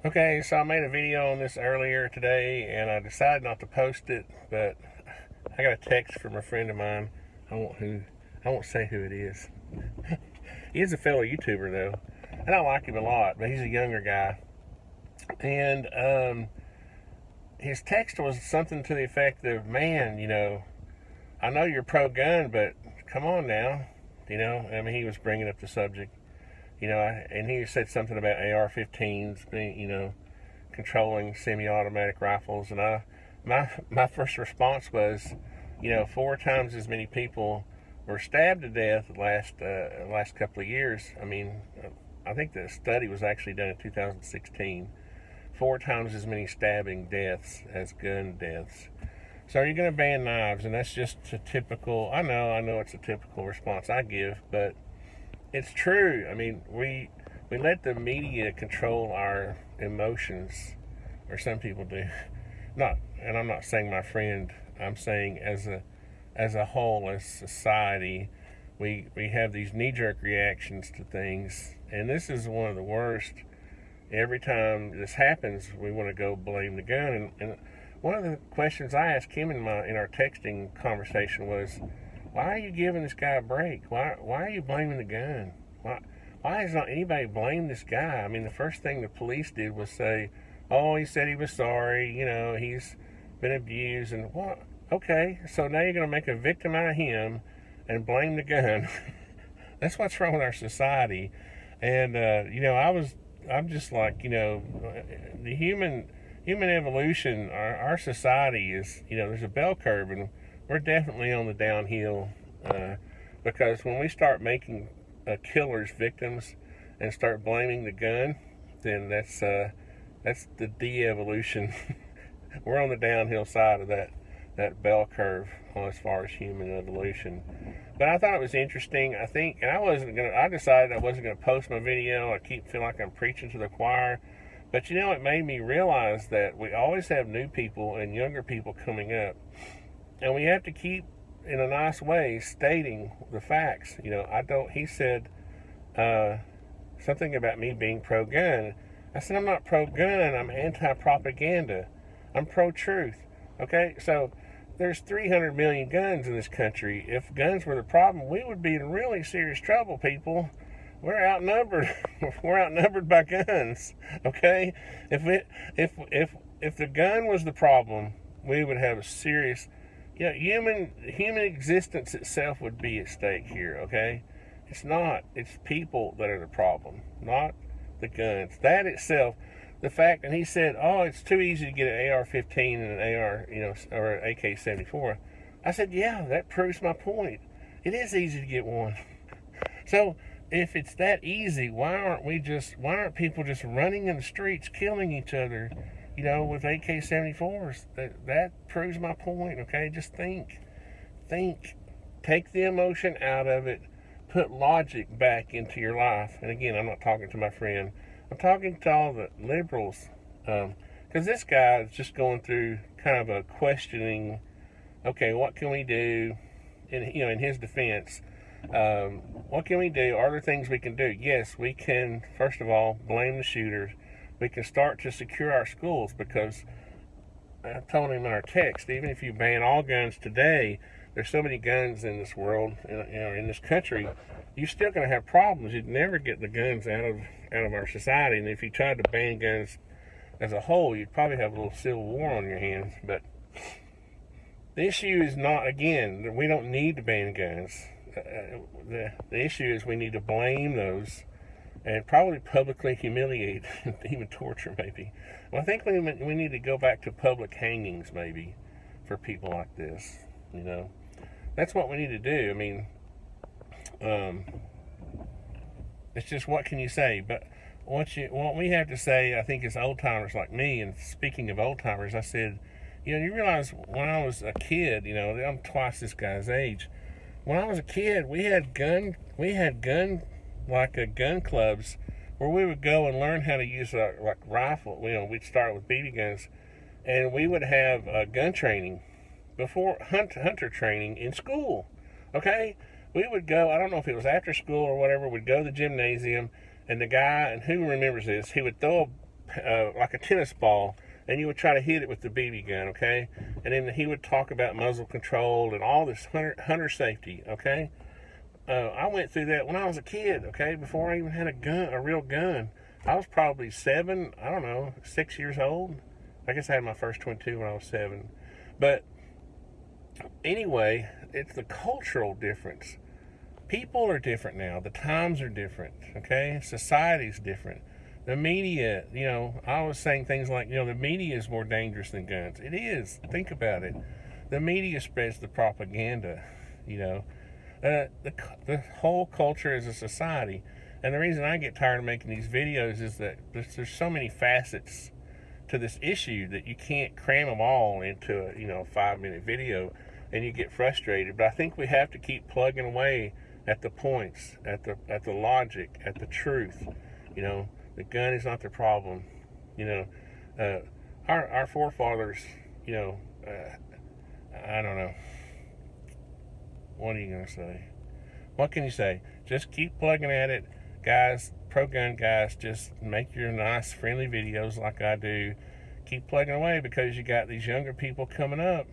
Okay, so I made a video on this earlier today, and I decided not to post it, but I got a text from a friend of mine. I won't say who it is. He is a fellow YouTuber though, and I like him a lot, but he's a younger guy. And his text was something to the effect of, "Man, I know you're pro-gun, but come on now." I mean, he was bringing up the subject. And he said something about AR-15s being, controlling semi-automatic rifles, and my first response was, 4 times as many people were stabbed to death the last couple of years. I mean, I think the study was actually done in 2016. 4 times as many stabbing deaths as gun deaths. So are you going to ban knives? And that's just a typical. I know it's a typical response I give, but it's true. I mean, we let the media control our emotions, or some people do. And I'm not saying my friend. I'm saying as a whole, as society, we have these knee-jerk reactions to things, and this is one of the worst. Every time this happens, we want to go blame the gun. And one of the questions I asked him in our texting conversation was, why are you giving this guy a break? Why are you blaming the gun? Why has not anybody blamed this guy? I mean, the first thing the police did was say, "Oh, he said he was sorry. He's been abused." And what? Okay, so now you're going to make a victim out of him and blame the gun. That's what's wrong with our society. And I'm just like, the human evolution. Our society is, there's a bell curve, and we're definitely on the downhill, because when we start making killers victims and start blaming the gun, then that's the de-evolution. We're on the downhill side of that bell curve as far as human evolution. But I thought it was interesting. I decided I wasn't gonna post my video. I feel like I'm preaching to the choir. But it made me realize that we always have new people and younger people coming up, and we have to keep, in a nice way, stating the facts. He said something about me being pro-gun. I said, I'm not pro-gun, I'm anti-propaganda. I'm pro-truth. Okay, so there's 300 million guns in this country. If guns were the problem, we would be in really serious trouble, people. We're outnumbered. We're outnumbered by guns. Okay, if the gun was the problem, we would have a serious, human existence itself would be at stake here. Okay, it's not. It's people that are the problem, not the guns. That itself, the fact, and he said, "Oh, it's too easy to get an AR-15 and an AR, or an AK-74." I said, "Yeah, that proves my point. It is easy to get one." So if it's that easy, why aren't people just running in the streets, killing each other, with AK-74s? That proves my point. Okay, just think, take the emotion out of it, put logic back into your life. And again, I'm not talking to my friend. I'm talking to all the liberals, because this guy is just going through kind of a questioning. Okay, what can we do? In his defense, what can we do? Are there things we can do? Yes, we can. First of all, blame the shooters. We can start to secure our schools, because I told him in our text, even if you ban all guns today, there's so many guns in this world, in this country, you're still going to have problems. You'd never get the guns out of our society. And if you tried to ban guns as a whole, you'd probably have a little civil war on your hands. But the issue is not, again, we don't need to ban guns. The issue is we need to blame those and probably publicly humiliate, even torture maybe. Well, I think we need to go back to public hangings maybe for people like this. That's what we need to do. I mean, it's just, what can you say? But what we have to say, I think, as old timers like me, and speaking of old timers, I said, you realize when I was a kid, I'm twice this guy's age. When I was a kid, we had gun clubs where we would go and learn how to use like rifle. We'd start with BB guns, and we would have gun training before hunter training in school. Okay, we would go. I don't know if it was after school or whatever. We'd go to the gymnasium, and the guy, and who remembers this, he would throw a like a tennis ball, and you would try to hit it with the BB gun, okay? And then he would talk about muzzle control and all this hunter safety, okay? I went through that when I was a kid, okay? Before I even had a real gun. I was probably 7, I don't know, 6 years old. I guess I had my first 22 when I was 7. But anyway, it's the cultural difference. People are different now. The times are different, okay? Society's different. The media, you know, I was saying things like, you know, the media is more dangerous than guns. It is. Think about it. The media spreads the propaganda, you know. The whole culture is a society. And the reason I get tired of making these videos is that there's so many facets to this issue that you can't cram them all into a, you know, 5-minute video, and you get frustrated. But I think we have to keep plugging away at the points, at the logic, at the truth. You know, the gun is not the problem. You know, our forefathers, you know, I don't know. What are you going to say? What can you say? Just keep plugging at it. Guys, pro-gun guys, just make your nice, friendly videos like I do. Keep plugging away, because you got these younger people coming up,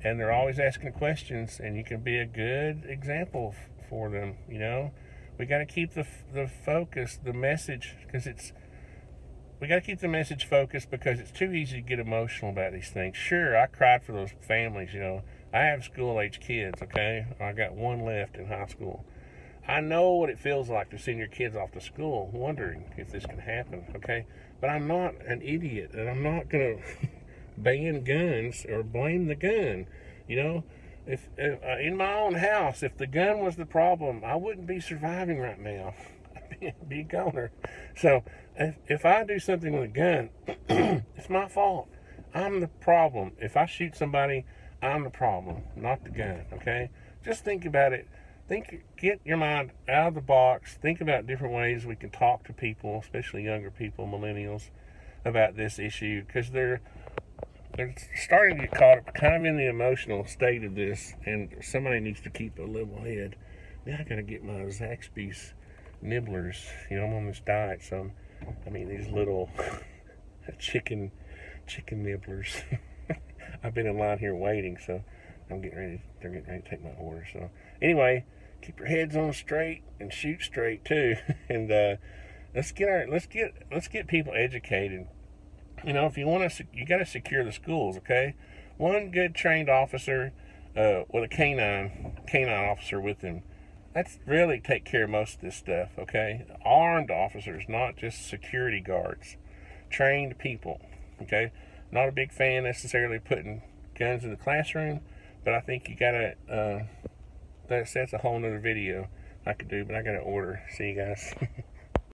and they're always asking questions, and you can be a good example for them, you know? We got to keep the focus, the message, because we got to keep the message focused, because it's too easy to get emotional about these things. Sure, I cried for those families, you know. I have school-age kids, okay? I got one left in high school. I know what it feels like to send your kids off to school wondering if this can happen, okay? But I'm not an idiot, and I'm not going to ban guns or blame the gun, you know? If in my own house, if the gun was the problem, I wouldn't be surviving right now. I'd be a goner. So if I do something with a gun, it's my fault. I'm the problem. If I shoot somebody, I'm the problem, not the gun, okay? Just think about it. Get your mind out of the box. Think about different ways we can talk to people, especially younger people, millennials, about this issue, because they're starting to get caught up kind of in the emotional state of this, and somebody needs to keep a level head. Now I gotta get my Zaxby's nibblers. You know, I'm on this diet, so I mean these little chicken nibblers. I've been in line here waiting, so they're getting ready to take my order. So anyway, keep your heads on straight and shoot straight too. And let's get people educated. You know, if you want to, you got to secure the schools. Okay, one good trained officer with a canine officer with him. That's really take care of most of this stuff. Okay, armed officers, not just security guards, trained people. Okay, not a big fan necessarily putting guns in the classroom, but I think you gotta. That's a whole nother video I could do, but I gotta order. See you guys.